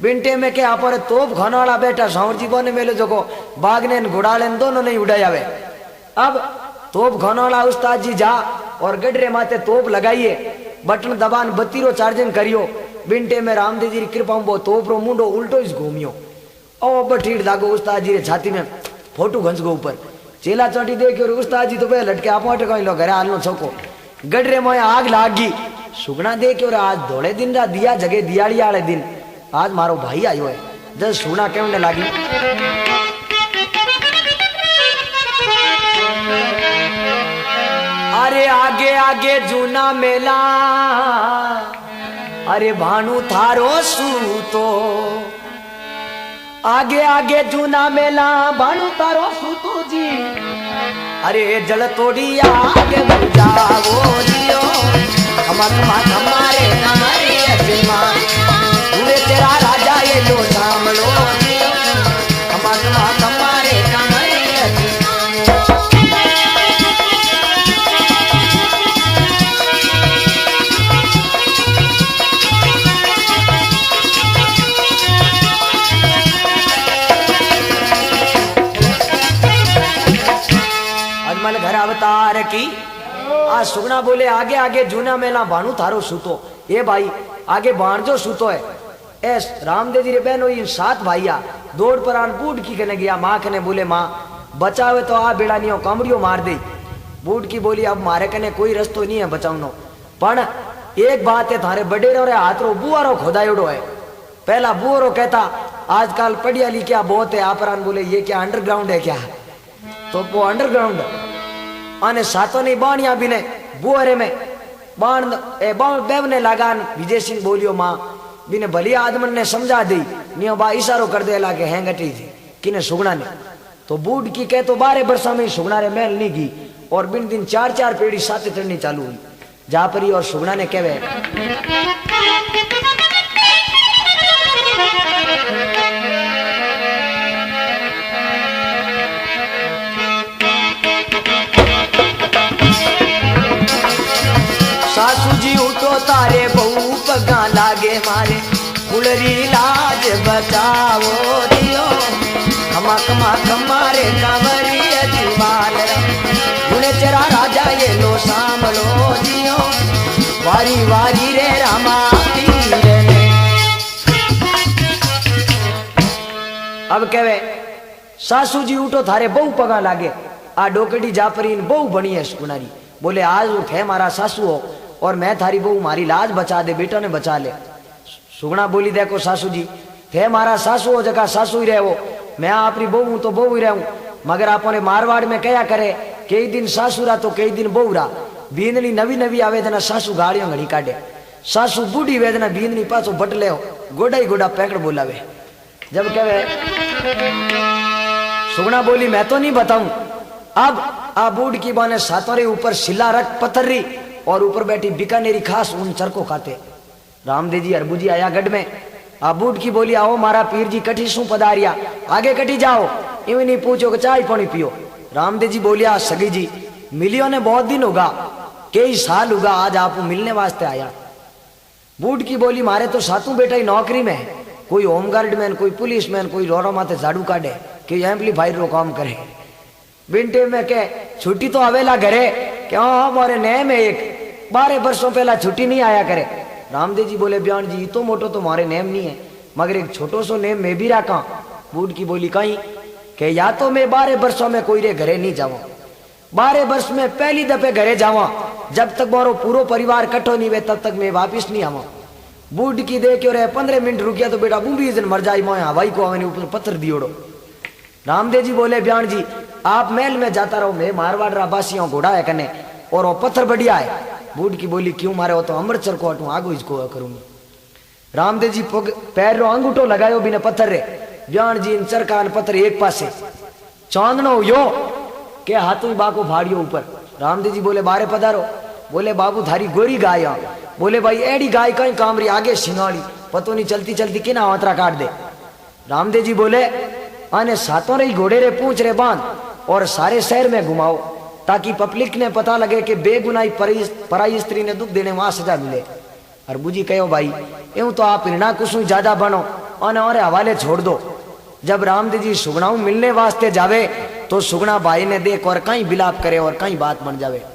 बिंटे में क्या आप तोप खाने वाला बैठा सावर जी बोने मेले जो को बाग ने घुड़ा लेन दोनों नहीं उड़ाया वे अब तोप खाना वाला उस्ताद जी जा और गडरे माथे तोप लगाइए, बटन दबान बत्तीरो चार्जिंग करियो। बिंटे में रामदेव जी की कृपा वो तोप रो मुंडो उल्टो ही घूमियो। ओ बठीड़ दागो उस्ताद जी रे छाती में फोटो घंस गो ऊपर। चेला चोटी देखियो उस्ताद जी तो बे लटके आप लो घरे हालनो छको। गडरे में आग लागी। सुगना देखियो आज धोले दिन रा दिया जगे दियाली वाले दिन आज मारो भाई आयो है। जब सुगना कहने लागी अरे आगे आगे जूना मेला, अरे भानु थारो सूतो, आगे आगे जूना मेला भानु तारो सूतो जी। अरे जल तोड़ी आगे बढ़ जाओ जियो, हमारे हमारे अजमान पूरे तेरा राजा ये लो सामलो जियो, हमारे हमारे अजमल घर अवतार की। आज सुगना बोले आगे आगे जूना मेला भानु थारो सूतो। ये भाई आगे बाणजो सूतो है। एस रामदेव जी रे बहनो इन 7 भाइया दौड़ पर आन बूढ़ की कने गया। माँ कने बोले माँ बचावे तो आ बेड़ा नहीं हो कमड़ियो मार दे। बूढ़ की बोली अब मारे कने कोई रस्तो नहीं है बचावनो, पण एक बात है थारे बड़े रो हाथ रो बुआरो खोदायोड़ो है। पहला बुआरो कहता आजकल पढ़िया लिखिया बहुत है। आपरान बोले ये क्या अंडरग्राउंड है क्या? तो वो अंडरग्राउंड आने सातों नहीं बाणिया भी ने बुआरे में बाण बेवने लगान। विजय सिंह बोलियो माँ बिने भली आदमन ने समझा दी नियो बा इशारो कर दे लागे हैंगटी थी किने सुगना ने। तो बूढ़ की कह तो 12 वर्षों में सुगना रे महल नहीं की और बिन दिन 4-4 पेड़ी साथे चढ़नी चालू हुई। जा परी और सुगना ने कहवे सासू जी उठो तारे बहु पगा लागे मारे फुलरी लाज बचाओ दियो, हमा मारे कांवरी अजमाल गुणे तेरा राजा ये लो सामलो दियो, वारी वारी रे रामा पीर ने। अब कहवे सासू जी उठो थारे बहु पगा लागे। आ डोकड़ी जापरी बहु बनी है सुनारी। बोले आज उठे मारा सासू हो और मैं थारी बहू मारी लाज बचा दे, बेटा ने बचा ले। सुगना बोली देखो सासू जी थे मारा सासू हो जगह सासू ही रहो, मैं आपरी बहू हूं तो बहू ही रहूं। मगर आपने मारवाड़ में कया करे कई दिन सासुरा तो कई दिन बहुरा। बींदनी नवी नवी आवेदना सासू गाड़ियों घड़ी काटे, सासू बूढ़ी वेदना बींदनी पासो बट ले गोडा ही गोडा पैकड़ बोलावे। जब कहे सुगना बोली मैं तो नहीं बताऊं। अब आ बूढ़ की बाने सातोरे ऊपर शिला रख पत्थरी और ऊपर बैठी बीकानेरी खास उन चरको खाते। रामदेव जी अरबू जी आया गढ़ में। आ बूढ़ की बोली आओ मारा पीर जी कठी शू पधारिया, आगे कटी जाओ, यूं नहीं पूछो कि चाय पानी पियो। रामदेव जी बोलिया सगी जी मिलियो ने बहुत दिन होगा, कई साल होगा आज आप मिलने वास्ते आया। बूढ़ की बोली मारे तो सातों बेटा ही नौकरी में है, कोई होमगार्ड मैन, कोई पुलिस मैन, कोई रोड़ा माथे झाड़ू काटे, कोई एम्पलीफायर रो काम करे। बिंटे में के छुट्टी तो आवेला घरे क्या हमारे नए में एक 12 वर्षों पहला छुट्टी नहीं आया करे। रामदेव जी बोले बयान जी तो मोटो तो मारे नेम नहीं है, मगर एक छोटो सो नेम मैं भी रखा। बूढ़ की बोली कहीं के या तो मैं 12 वर्षों में कोई रे घरे नहीं जावा, 12 वर्ष में पहली दफे घरे जावा, जब तक मारो पूरा परिवार कट्ठो नहीं वे तब तक मैं वापिस नहीं आवा। बूढ़ की दे क्यों रहे 15 मिनट रुकिया तो बेटा बूंबी जन मर जाए, मोए हवाई को आवे ऊपर पत्थर दियोड़ो। रामदेव जी बोले बयान जी आप महल में जाता रहो, मैं मारवाड़ राबासियों घोड़ा है कने और वो पत्थर बढ़िया है। बूढ़ की बोली क्यों मारे हो तो अमृतसर को हटू आगो इसको करूंगी। रामदेव जी पैर रो अंगूठो लगायो बिना पत्थर रे। बयान जी इन चरकान पत्थर एक पासे चांदनो यो के हाथों बाको फाड़ियो ऊपर। रामदेव जी बोले बारे पधारो। बोले बाबू थारी गोरी गाय। बोले भाई एड़ी गाय कहीं काम रही आगे सिंगाड़ी पतो नहीं चलती चलती किना आंतरा काट दे। रामदेव जी बोले आने सातों रे घोड़े रे पूछ रे बांध और सारे शहर में घुमाओ ताकि पब्लिक ने पता लगे कि बेगुनाही पराई स्त्री ने दुख देने वहां सजा मिले। अरबू जी कहो भाई यूं तो आप हिरणा कुसु ज्यादा बनो और हवाले छोड़ दो। जब रामदेव जी सुगनाऊ मिलने वास्ते जावे तो सुगना भाई ने देख और कहीं बिलाप करे और कहीं बात बन जावे।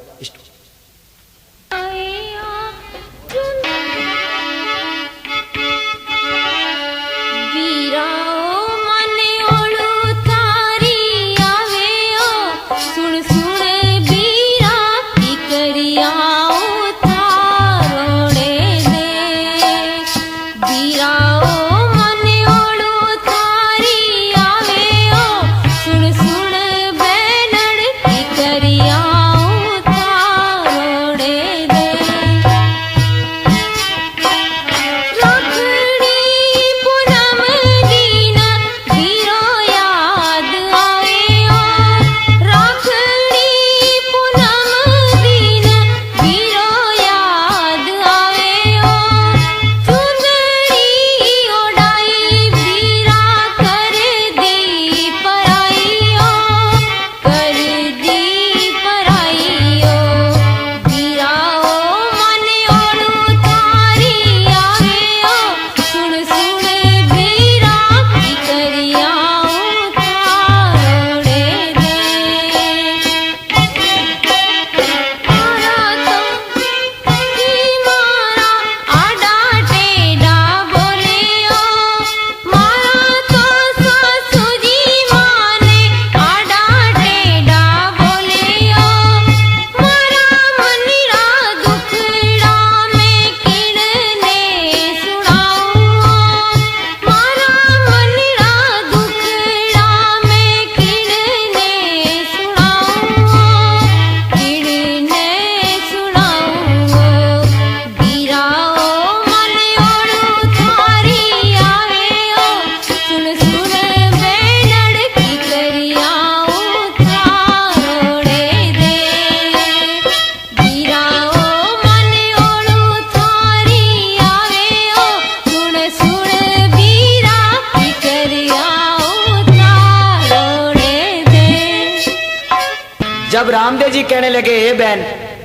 जब रामदेव जी कहने लगे, हे बहन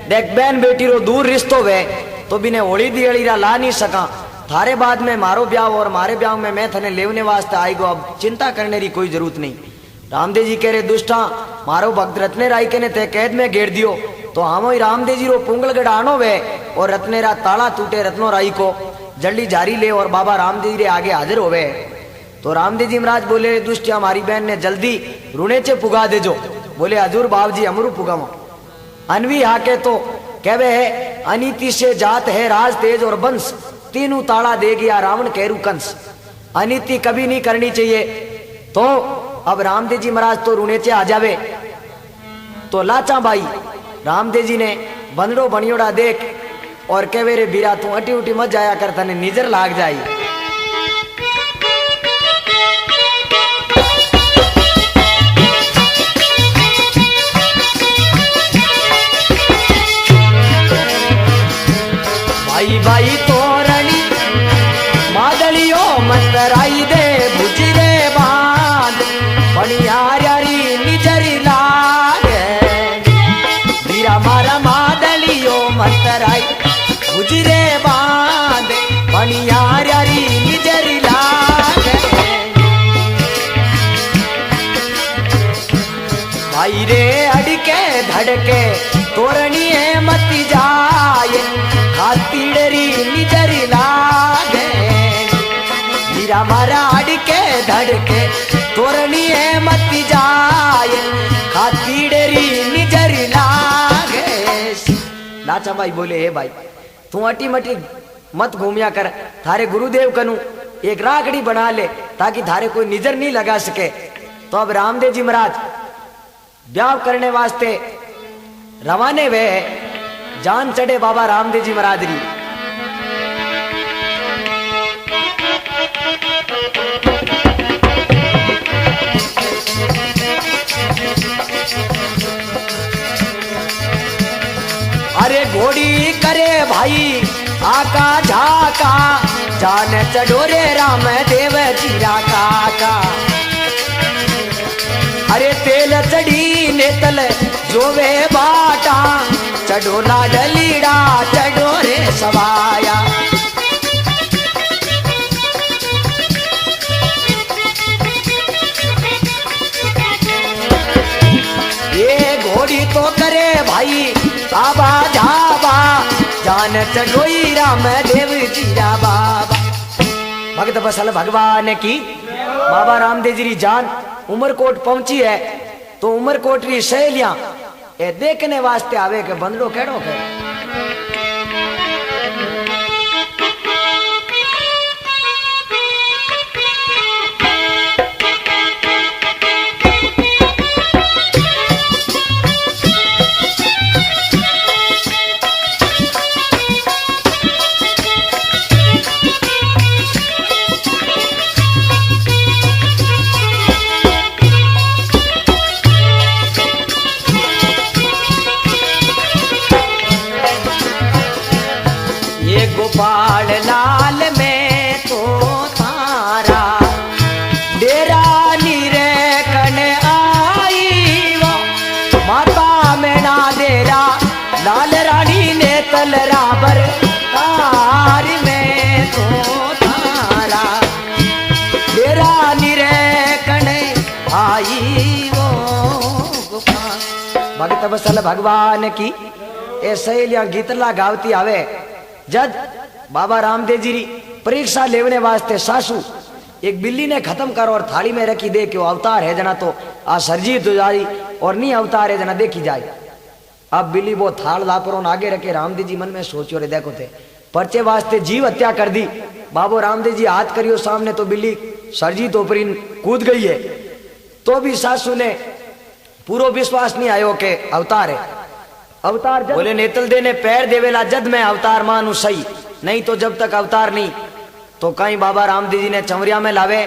देख, बहन बेटी रो दूर रिश्तो वे तो बिने होली दियड़ी ला नहीं सका, थारे बाद में मारो ब्याह और मारे ब्याह में मैं थने लेवने वास्ते आई गो, अब चिंता करने की कोई जरूरत नहीं। रामदेव जी कह रहे, दुष्टा मारो भक्त रत्ने राय के ने ते कैद में घेर दियो, तो हम ही रामदेव जी रो पुंगलगढ़ आनो वे और रत्नेरा ताला टूटे रत्नो राई को जल्दी जारी ले और बाबा रामदेव जी रे आगे हाजिर होवे। तो रामदेव जी महाराज बोले, दुष्ट हमारी बहन ने जल्दी रुणे चे पुगा दे जो। बोले, हजूर बाब जी अमरू पुगाओ। अनवी हाके तो कहवे है, अनीति से जात है राज तेज और वंश, तीनों ताला दे गया रावण केरू कंस। अनीति कभी नहीं करनी चाहिए। तो अब रामदेव जी महाराज तो रुणेचे आ जावे। तो लाचा भाई रामदेव जी ने बंदड़ो बनियोड़ा देख और कहवे, रे बीरा तू अटी उटी मत जाया कर, तने निजर लाग जाई। भाई भाई तोरणी मादलियो मंतराई दे बुजरे बांध, बनियारी निजरी लागे। बीरा मारा मादलियो मंतराई बुजरे बांध, बनियारी निजरी लागे। भाई रे अड़के धड़के तोरणी है मती जाए, खातीड़री निजरी लागे। मीरा मारा अड़के धड़के तोरणी है मती जाए, खातीड़री निजरी लागे। लाचा भाई बोले, हे भाई तू अटी मटी मत घूमिया कर, थारे गुरुदेव कनु एक राखड़ी बना ले ताकि थारे कोई निजर नहीं लगा सके। तो अब रामदेव जी महाराज ब्याह करने वास्ते रवाने वे, जान चढ़े बाबा रामदेव जी महाराज री। अरे घोड़ी करे भाई आका झाका, जान चढ़ोरे राम देव जीरा काका। अरे तेल चढ़ी नेतल जोवे बाटा, चढ़ो लाडलीड़ा चढ़ो रे सवाया। आबा जाबा जान चढ़ोई राम देव जीरा बाबा। भगत बसल भगवान की बाबा रामदेव जी जान उमरकोट पहुंची है तो उमरकोट की सहेलियां ए देखने वास्ते आवे के बंदड़ो केड़ो के गोपाल लाल में तो तारा डेरा नीरे कने आई वो माता में ना डेरा लाल रानी ने तलराबर तार में तो तारा डेरा नीरे कने आई वो गोपाल। भगत बसल भगवान की ए सहेलियां गीतला गावती आवे जद बाबा रामदेव जी परीक्षा लेवने वास्ते सासू एक बिल्ली ने खत्म कर और थाली में रखी दे क्यों अवतार है जना तो आ सरजीत हो जाई और नहीं अवतार है जना देखी जाए। अब बिल्ली वो थाल लापरों आगे रखे रामदेव जी मन में सोचो रे देखो थे पर्चे वास्ते जीव हत्या कर दी। बाबो रामदेव जी हाथ करियो सामने तो बिल्ली सरजीत ऊपरी कूद गई है तो भी सासू ने पूरा विश्वास नहीं आयो के अवतार है। अवतार बोले नेतल दे ने पैर देवेला जद मैं अवतार मानू सही नहीं तो जब तक अवतार नहीं तो कहीं बाबा रामदेव जी ने चमरिया में लावे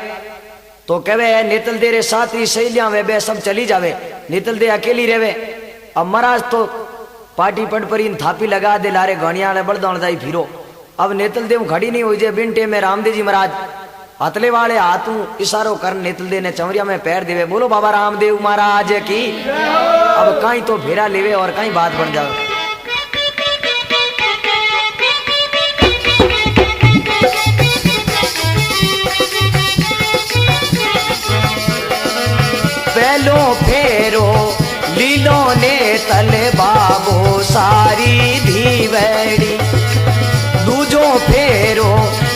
तो कहे नेतल दे रे साथ ही सहेलियां वे बे सब चली जावे नेतल दे अकेली रेवे। अब महाराज तो पार्टी पट पर इन थापी लगा दे लारे घणिया ने बड़दौड़ जाई फिरो। अब नेतल देव खड़ी नहीं हुई जे बिनटे में रामदेव जी महाराज हथले वाले हाथों इशारो कर नेतल दे ने चमरिया में पैर देवे। बोलो बाबा रामदेव महाराज की। अब कहीं तो फेरा लेवे और कहीं बात बन जावे। पहलो फेरो लीलो ने तले बाबो सारी धीवड़ी दूजो फेरो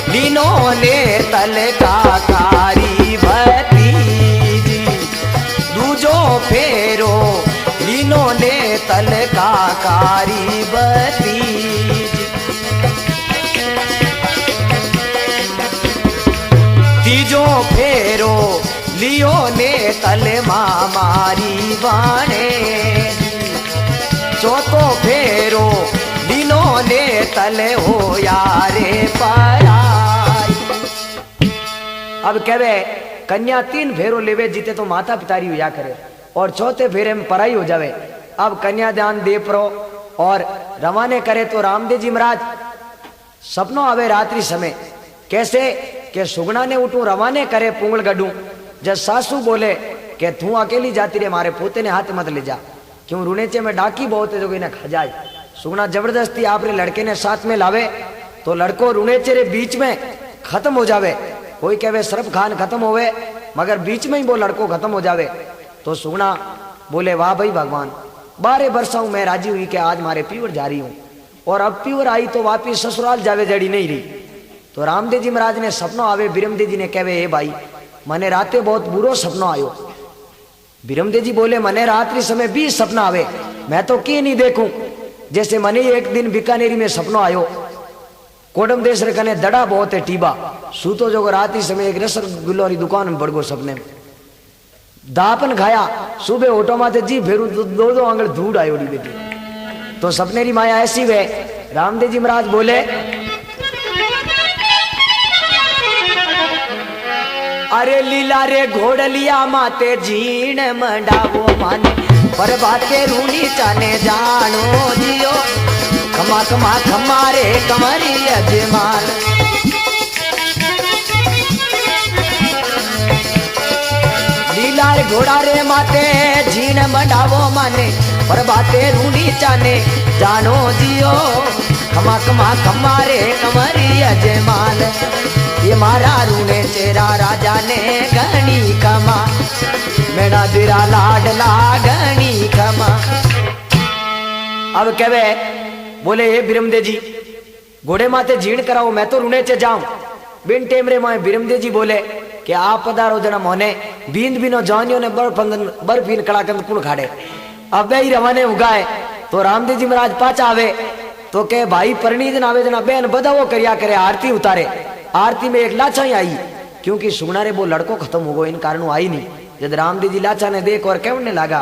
लीनो ने तले काकारी भतीजी दूजो फेरो लीनो ने तले काकारी भतीजी तीजो फेरो लियो ने तले मामारी बाणे चौथो फेरो दिनो ने तले हो यारे पराई। अब कहवे कन्या 3 फेरो लेवे जीते तो माता पितारी हुआ करे और चौथे फेरे में पराई हो जावे। अब कन्या दान दे प्रो और रवाने करे तो रामदेव जी महाराज सपनों आवे रात्रि समय कैसे के सुगना ने उठू रवाने करे पुंगल गडू जब सासू बोले कि तू अकेली जाती रे मारे पोते ने हाथ मत ले जा क्यों रुनेचे में डाकी बहुत है जो इन्हें खा जाए। सुगना जबरदस्ती आपरे लड़के ने साथ में लावे तो लड़को रुनेचे रे बीच में खत्म हो जावे। कोई कहे सरफ खान खत्म होवे मगर बीच में ही वो लड़को खत्म हो जावे। तो सुगना बोले वाह भाई भगवान 12 वर्षों में राजी हुई कि आज मारे पीवर जा रही हूँ और अब पीवर आई तो वापिस ससुराल जावे जड़ी नहीं रही। तो रामदेव जी महाराज ने सपनों आवे बिरमदेव जी ने कहे हे भाई मने राते बहुत बुरो सपनो आयो। बिरमदेव जी बोले मने रात्रि समय 20 सपना आवे मैं तो की नहीं देखूं। जैसे मने एक दिन बीकानेरी में सपनो आयो कोडम देश रे कने दड़ा बहुत है टीबा सूतो जो रात्रि समय एक रसगुल्लो वाली दुकान में पड़ गो सपने में दापन खाया सुबह ऑटो माते जी फेरू 2 आंगल धूड़ आयो बेटी। तो सपने री माया ऐसी वे रामदेव जी महाराज बोले अरे लीला रे घोड़लिया माते जीण मंडावो माने पर बाते रूनी चाने जानो जियो खमा खमा खमारे कमरी अजमाल। लीला रे घोड़ा रे माते जीण मंडावो माने पर बाते रूनी चाने जानो जियो खमा खमा खमारे कमरी अजमाल। ये मारा रूने चेरा राजा ने गणी कमा मेरा दिरा लाडला गणी कमा। अब कहवे बोले हे बिरमदे जी घोड़े माथे जीण कराओ मैं तो रुणे चे जाऊं। बिन टेमरे में बिरमदे जी बोले कि आप पधारो जना मोने बींद बिनो जानियो ने बर्फीन कड़ाकंद कुण खाड़े। अब ही रवाने उगाए तो रामदेव जी महाराज पाचा आवे तो के भाई परणी दिन आवे जना बहन बधाओ करिया करे आरती उतारे। आरती में एक लाचा ही आई क्योंकि सुगना रे वो लड़को खत्म हो गयो इन कारण आई नहीं। जब रामदेव जी लाचा ने देख और कहने लगा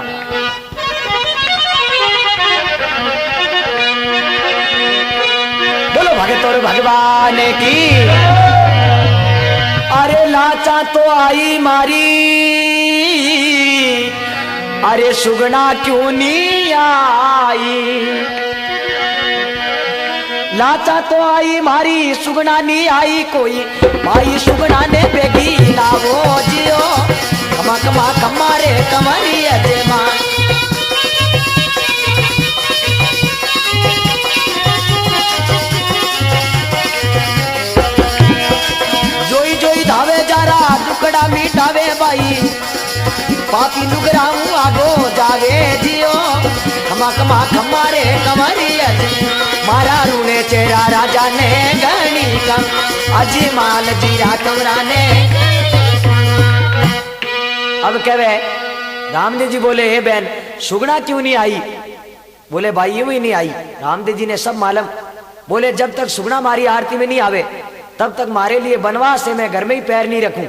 बोलो भगत और भगवान की। अरे लाचा तो आई मारी अरे सुगना क्यों नहीं आई। लाचा तो आई मारी सुगना नहीं आई कोई भाई सुगना ने बेगी लावो जियो कमा कमा कमारे कमारी अजय मां। जोई जोई धावे जारा दुकड़ा मिटावे भाई पापी लुगराऊ आगो जावे जियो कमा कमा कमारे कमारी अजय मारा रूने चेरा राजा ने गणी कम अजी माल जीरा कमरा ने। अब कहवे रामदेव जी बोले हे बहन सुगना क्यों नहीं आई। बोले भाई यूं ही नहीं आई। रामदेव जी ने सब मालूम। बोले जब तक सुगना मारी आरती में नहीं आवे तब तक मारे लिए बनवास है मैं घर में ही पैर नहीं रखूं।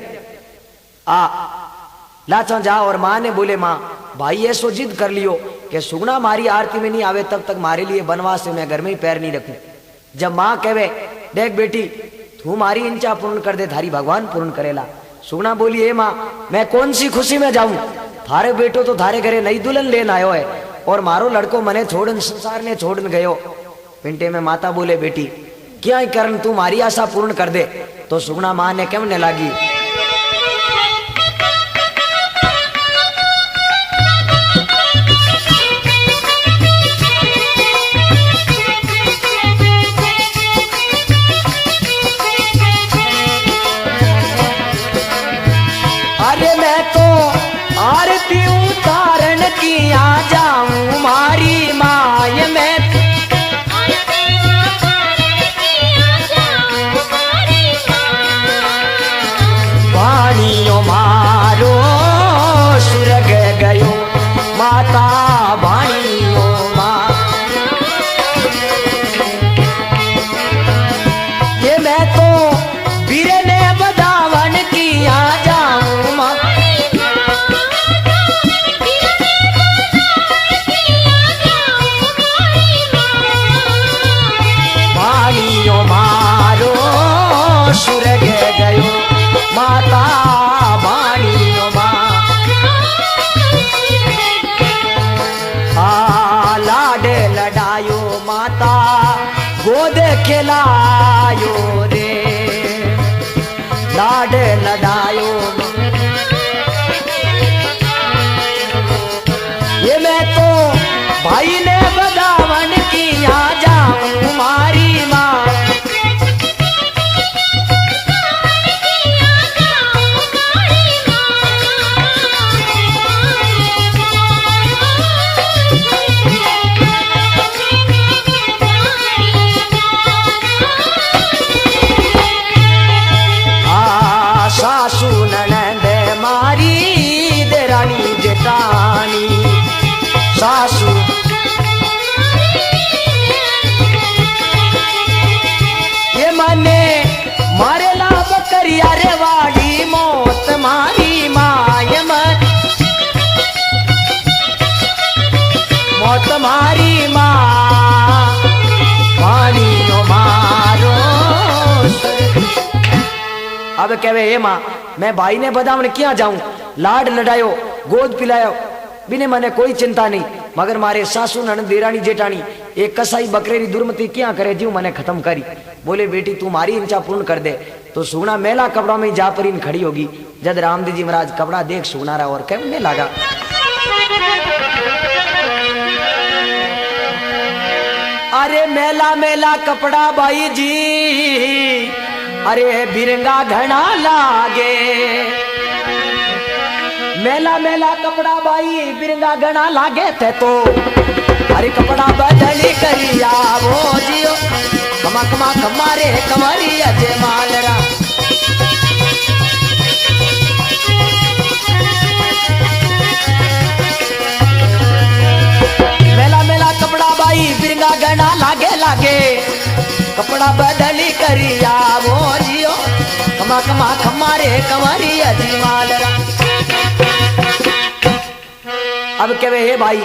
लाचा जा और माँ ने बोले माँ भाई ऐसो जिद कर लियो कि सुगना मारी आरती में नहीं आवे तब तक मारे लिए बनवास से मैं घर में ही पैर नहीं रखूं। जब माँ कहवे देख बेटी तू मारी इंचा पूर्ण कर दे थारी भगवान पूर्ण करेला। सुगना बोली हे माँ मैं कौन सी खुशी में जाऊं थारे बेटो तो थारे घरे नई दुल्हन लेन आयो है और मारो लड़को मने छोड़न संसार ने छोड़न गयो। पिंटे में माता बोले बेटी क्या ही करन तू मारी आशा पूर्ण कर दे। तो सुगना माँ ने कहने लगी आरती उतारण किया जाऊं मारी माय में वाणियों मारो सुरग गयो माता वाणियों मां। ये मैं तो वीर ने बदावन किया जाऊं मां मारो सुरग गयो माता वाणियों मां। लाड लडायो माता गोद खिलायो रे लाड लडायो ये मैं तो भाई ने बदावन किया जाऊं मारी माँ। सासू ननद मारी देरानी जेठानी सासू ये मने मारे लाभ करिया रे वाली मौत मारी माय मन मौत मारी माँ वाणियों मारो। अब कहवे हे माँ मैं भाई ने बदावन क्या जाऊं लाड लड़ायो गोद पिलायो बिने मने कोई चिंता नहीं मगर मारे सासू ननद देरानी जेठानी एक कसाई बकरेरी दुर्मति क्या करे जीव मने खत्म करी। बोले बेटी तू मारी इंचा पूर्ण कर दे। तो सुगना मेला कपड़ा में जा पर इन खड़ी होगी। जब रामदेव जी महाराज कपड़ा देख सुगना रहा और कहने लगा अरे मेला मेला कपड़ा भाई जी अरे बिरंगा घना लागे मेला मेला कपड़ा बाई बिरंगा गणा लागे थे तो अरे कपड़ा बदली करिया वो जियो कमा कमा कमारे कमारी अजय मालरा मेला मेला कपड़ा बाई बिरंगा गणा लागे लागे कपड़ा बदली करिया वो जियो कमा कमा कमारे कमारी अजय मालरा। अब कहे हे भाई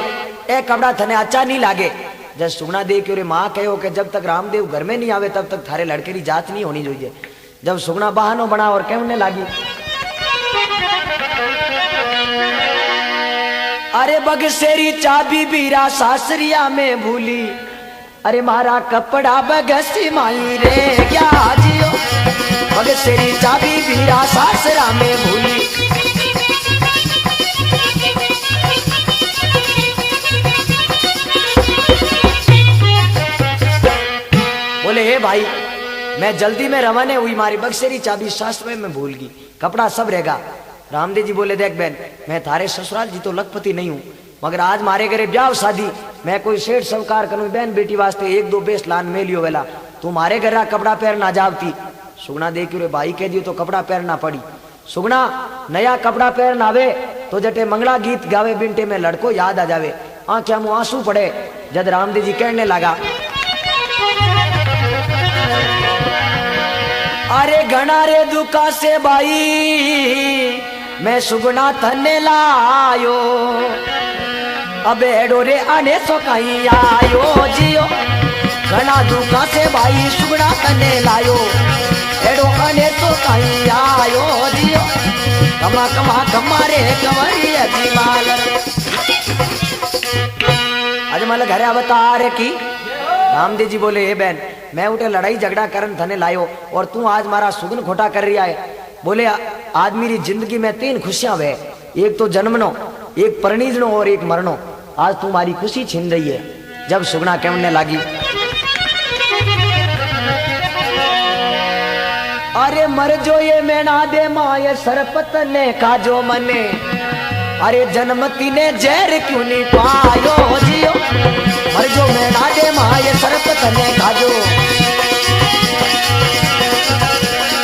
ए कपड़ा थने अच्छा नहीं लागे जब सुगना दे के माँ कहो कि जब तक रामदेव घर में नहीं आवे तब तक थारे लड़के की जात नहीं होनी चाहिए। जब सुगना बहानो बना और कहने लागी अरे बगसेरी चाबी बीरा सासरिया में भूली अरे मारा कपड़ा बगसी माई रे क्या जियो बगसेरी चाबी बीरा सासरा में भूली। बोले हे भाई मैं जल्दी में रवाने हुई मारी बक्सेरी चाबी शास्त्र में भूल गई कपड़ा सब रहेगा। रामदेव जी बोले देख बहन मैं थारे ससुराल जी तो लखपति नहीं हूँ मगर आज मारे घरे ब्याह शादी मैं कोई सेठ सवकार करूँ बहन बेटी वास्ते एक दो बेस लान में लियो वेला तू मारे घर कपड़ा पहनना जावती। सुगना देख रे भाई कह दियो तो कपड़ा पहनना पड़ी। सुगना नया कपड़ा पहन आवे तो जटे मंगला गीत गावे बिंटे में लड़को याद आ जावे आंखें मुँह आंसू पड़े। जब रामदेव जी कहने लगा अरे घना रे दुका से बाई मैं सुगना थने लायो अब एडो रे आने सो कहीं आयो जियो घना दुका से भाई सुगना थने लायो एडो आने सो कहीं आयो जियो कमा कमा कमारे कमरी अजमाल अजमल घरे अवतार की। रामदेव जी बोले हे बहन मैं उठे लड़ाई झगड़ा करन थने लायो और तू आज मारा सुगन खोटा कर रही है। बोले आज मेरी जिंदगी में 3 खुशियां वे एक तो जन्मनो एक परिणीजनो और एक मरनो आज तुम्हारी खुशी छीन रही है। जब सुगना कहने लगी अरे मर जो ये मैना दे माए सरपत ने काजो मने अरे जन्मती ने जहर क्यों नहीं पायो जियो मर जो मैना दे माए सरपत ने काजो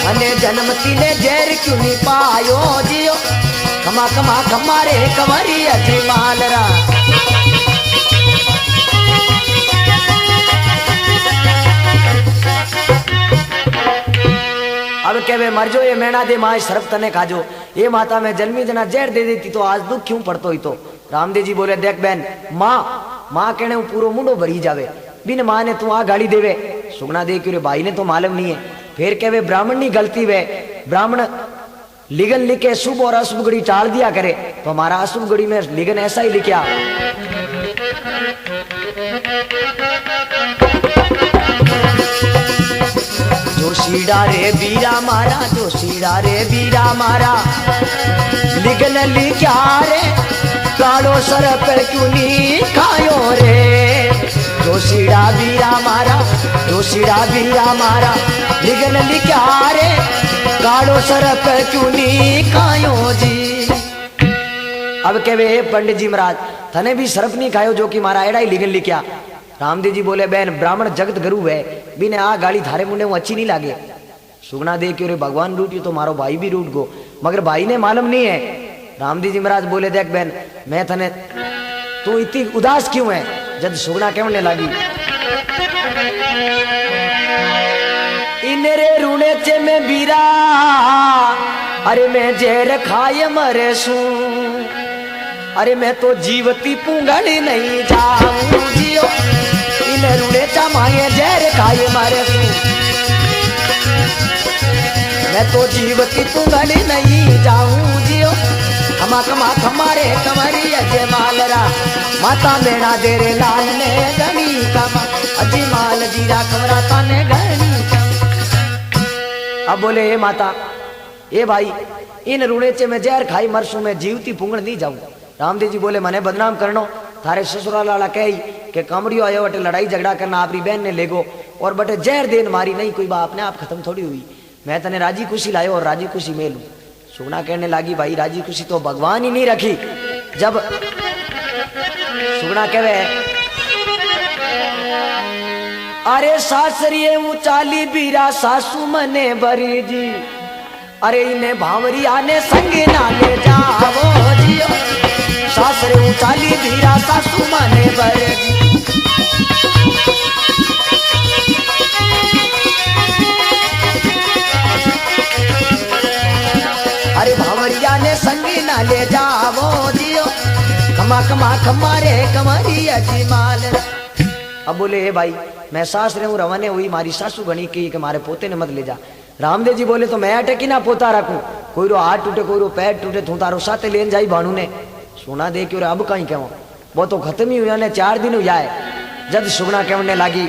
अने जन्मती ने जहर क्यों नहीं पायो जियो कमा कमा कमारे कमरी अजमालरा। अब कहे मर जो ये मैना दे माए सरप तने खाजो ये माता में जन्मी जना जहर दे देती तो आज दुख क्यों पड़तो ही तो। रामदेव जी बोले देख बहन माँ कहने पूरो मुंडो भरी जावे बिन माँ ने तू आ गाली देवे। सुगना दे क्यों भाई ने तो मालूम नहीं है फिर कहे ब्राह्मण नहीं गलती वे ब्राह्मण लिगन लिखे शुभ और अशुभ घड़ी टाल दिया करे तो हमारा अशुभ घड़ी में लिगन ऐसा ही लिखा जोशीड़ा रे बीरा मारा जोशीड़ा रे बीरा मारा लिगन लिखा रे कालो सर पर क्यों नहीं खायो रे जोशीड़ा बीरा मारा जोशीड़ा बीरा मारा लिगन लिखा रे कालो सर पर क्यों नहीं खायो जी। अब कहे पंडित जी महाराज थने भी सरप नहीं खायो जो कि मारा एड़ा ही लिगन लिखा। रामदेव जी बोले बहन ब्राह्मण जगत गुरु है बिने आ गाली थारे मुंडे अच्छी नहीं लागे। सुगना दे के भगवान रूट तो मारो भाई भी रूट गो मगर भाई ने मालूम नहीं है। रामदेव जी महाराज बोले देख बहन मैं थने तू इतनी उदास क्यों है। जब सुगना कहने लगी इनरे रूणे चे में बीरा अरे मैं जहर खाए मरे सू अरे मैं तो जीवती पुंगड़ी नहीं जाऊं जियो इन रूणे चा माए जहर खाए मरे सू मैं तो जीवती पुंगड़ी नहीं जाऊं जियो कमा कमा कमारे कमरी अजय मालरा माता मेरा देरे लाल ने गणी कमा अजय माल जीरा कमरा ताने गणी। अब बोले हे माता ए भाई इन रूणेचे में जहर खाई मरसू में जीवती पुंगड़ नहीं जाऊं। रामदेव जी बोले मने बदनाम करनो थारे ससुराल वाला कही के कमरियो आयो बटे लड़ाई झगड़ा करना आपरी बहन ने लेगो और बटे जहर देन मारी नहीं कोई बात अपने आप खत्म थोड़ी हुई मैं तने राजी खुशी लायो और राजी खुशी मेलू। सुगना कहने लगी भाई राजी खुशी तो भगवान ही नहीं रखी। जब सुगना कहे अरे सासरिये ऊंचाली बीरा सासू मने बरी जी, अरे इन्हें भावरिया ने संग ना ले जावो जियो, सासरे ऊंचाली बीरा सासू मने बरी जी। अरे भावरिया ने संगी ना ले जावो जियो, कमा कमा कमारे कमारी अजी माल। अब बोले हे भाई मैं सास रहे हूँ रवाने हुई, मारी सासू घनी की कि मारे पोते ने मत ले जा। रामदेव जी बोले तो मैं अटकी ना पोता रखूं, कोई रो हाथ टूटे कोई रो पैर टूटे तू तारो साथे लेन जाई भाणू ने। सोना दे क्यों अब कहीं कहूँ वो तो खत्म ही हुआ ने 4 दिन हुआ है। जब सुगना कहने लगी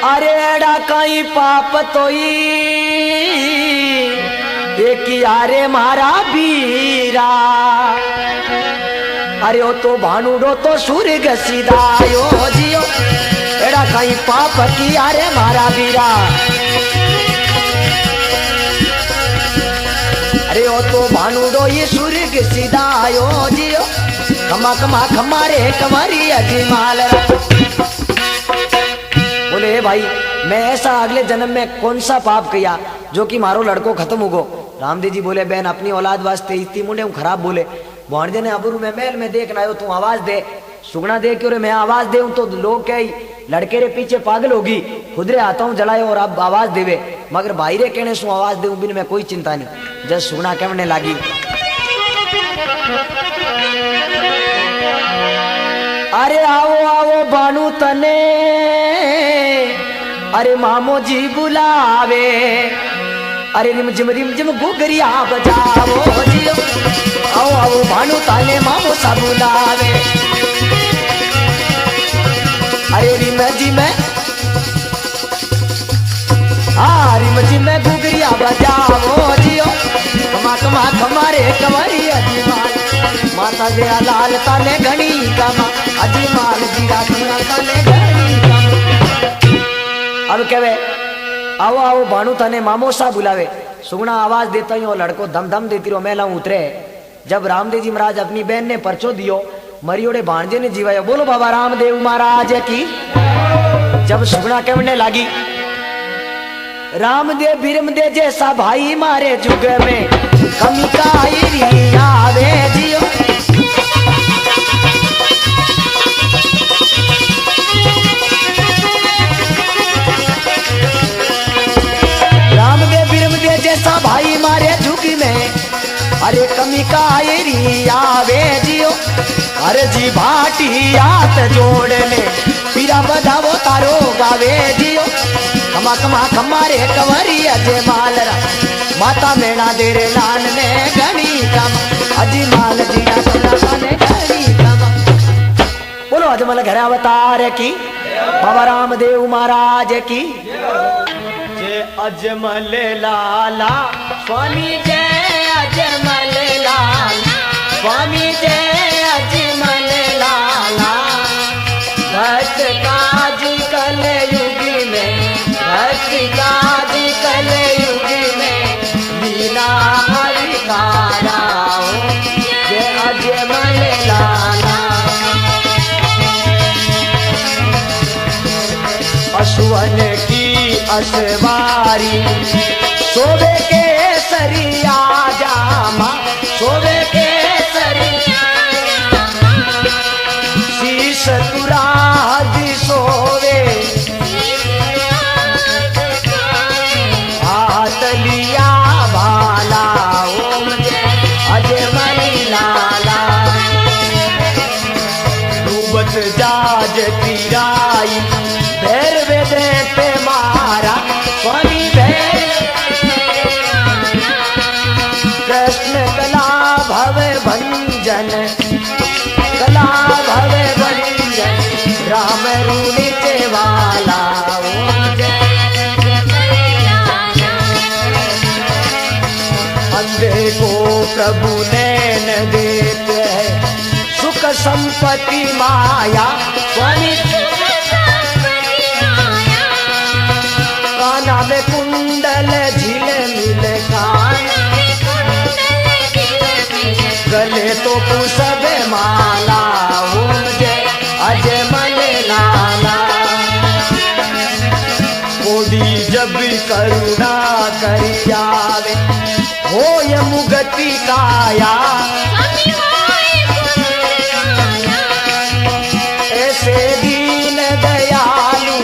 अरे एड़ा कहीं पाप तोई यारे मारा बीरा, अरे ओ तो भानुडो तो सूर्य सीधायो जियो, एड़ा कहीं पाप की यारे मारा बीरा, अरे ओ तो भानुडो ये सूर्य सीधायो जियो, कमा कमा खमारे कमारी अजी माल। बोले भाई मैं ऐसा अगले जन्म में कौन सा पाप किया जो कि मारो लड़को खत्म हो गो। रामदेव जी बोले बहन अपनी औलाद वास्ते इतनी मुंडे खराब बोले भाणजे ने अबरू में महल में देखना आयो तू आवाज दे। सुगना दे क्यों रे मैं आवाज दे तो लोग कहे लड़के रे पीछे पागल होगी, खुदरे आता हूँ जलाए और अब आवाज देवे, मगर भाई रे कहने सु आवाज दे बिन में कोई चिंता नहीं। जब सुगना कहने लगी अरे आओ आओ बानू तने, अरे मामो जी बुलावे, अरे रिम जिम गुगरिया बजावो जियो, आओ आओ भानु ताले मामो सा बुलावे, अरे रिम जिम गुगरिया बजावो जियो, कमा कमा कमारे कमारी अजीमाल, माता दे लाल ताले घनी कमा अजीमाल जीरा कमा ताले घनी कमा। अब कहे आओ आओ भानु तने मामोसा बुलावे। सुगना आवाज देता ही लड़को दम दम देती रो मेला उतरे। जब रामदेव जी महाराज अपनी बहन ने परचो दियो मरियोड़े भांजे ने जीवायो, बोलो बाबा रामदेव महाराज की। जब सुगना कहने लगी रामदेव बिरमदेव जैसा भाई मारे जुग में कमी का आवे जियो, रामदेव बिरमदेव जैसा भाई मारे जुग में, अरे कमी का आवे जियो, अरे जी भाटी हाथ जोड़ने पीरा बधावो तारो गावे जियो, कमा कमा कमारे कंवरी अजय मालरा, माता मेणा देरे लाल ने घनी कम अजी माल जीरा कला ने घनी कम। बोलो अजमल घर अवतार की, बाबा रामदेव महाराज की जय। अजमल लाला स्वामी जय, अजमल लाला स्वामी जय, अजमल लाला भक्त काज कल युग में, भक्त काज कल युग में लीला हरिकारा जय अजमल लाला। असुवन की असवारी शोभे के सरिया जामा, शोभे के सरिया शीश तुराज सोवे, हाथ लिया भाला ओम अजमल लाला, डूबत जाज तिराई भैरवे देते मारा स्वामी कृष्ण कला भव भंजन, कला भव भंजन राम रूणिते वाला अंधे को प्रभु नैन देते हैं सुख संपत्ति माया स्वामी, काना को सब माला ओम जय अजमल लाला। कोडी जब करुणा करियावे हो ये मुगति काया, ऐसे दीन दयालु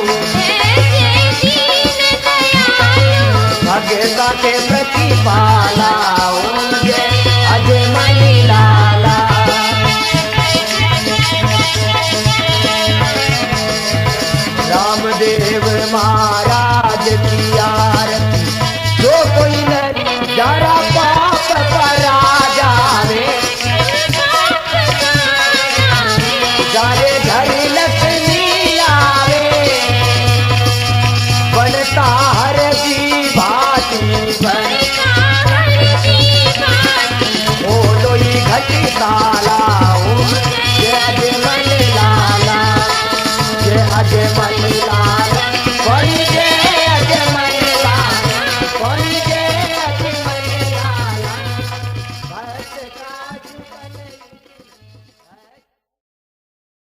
भगता के प्रतिपाला ओम जय अजमल लाला। रामदेव महाराज की आरती जो कोई न जरा पाप करा जावे, जारे घर लक्ष्मी आवे, बनता हर जी भाती बोलो ही घटी ताला ओम जय अजमल लाला, जय अजमल लाला।